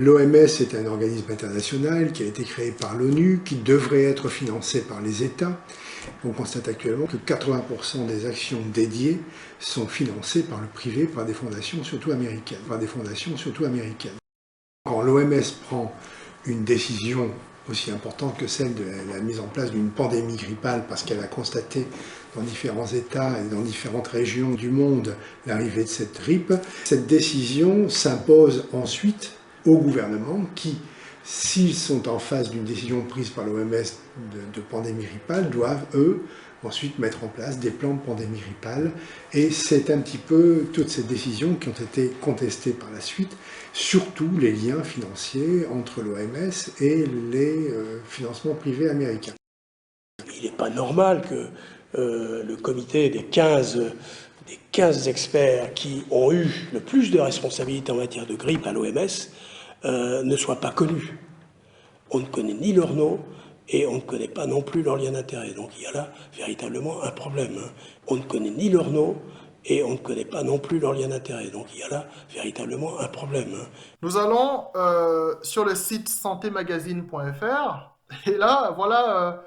L'OMS est un organisme international qui a été créé par l'ONU, qui devrait être financé par les États. On constate actuellement que 80% des actions dédiées sont financées par le privé, par des fondations surtout américaines. Quand l'OMS prend une décision aussi importante que celle de la mise en place d'une pandémie grippale, parce qu'elle a constaté dans différents États et dans différentes régions du monde l'arrivée de cette grippe, cette décision s'impose ensuite aux gouvernements qui, s'ils sont en face d'une décision prise par l'OMS de pandémie grippale, doivent, eux, ensuite mettre en place des plans de pandémie grippale. Et c'est un petit peu toutes ces décisions qui ont été contestées par la suite, surtout les liens financiers entre l'OMS et les financements privés américains. Il n'est pas normal que le comité des 15 experts qui ont eu le plus de responsabilités en matière de grippe à l'OMS ne soient pas connus. On ne connaît ni leur nom et on ne connaît pas non plus leur lien d'intérêt. Donc il y a là véritablement un problème. On ne connaît ni leur nom et on ne connaît pas non plus leur lien d'intérêt. Donc il y a là véritablement un problème. Nous allons sur le site santémagazine.fr et là, voilà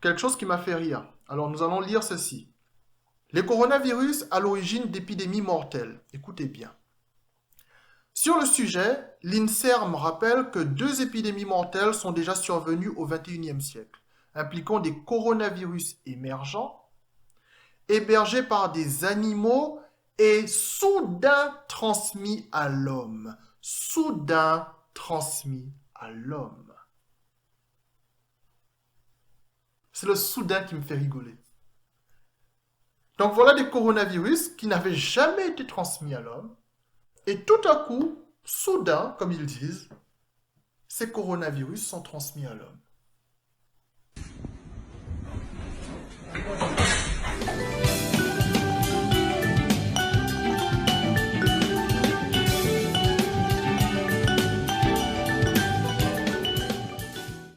quelque chose qui m'a fait rire. Alors nous allons lire ceci. Les coronavirus à l'origine d'épidémies mortelles. Écoutez bien. Sur le sujet, l'INSERM rappelle que 2 épidémies mortelles sont déjà survenues au XXIe siècle, impliquant des coronavirus émergents, hébergés par des animaux et soudain transmis à l'homme. Soudain transmis à l'homme. C'est le soudain qui me fait rigoler. Donc voilà des coronavirus qui n'avaient jamais été transmis à l'homme. Et tout à coup, soudain, comme ils disent, ces coronavirus sont transmis à l'homme.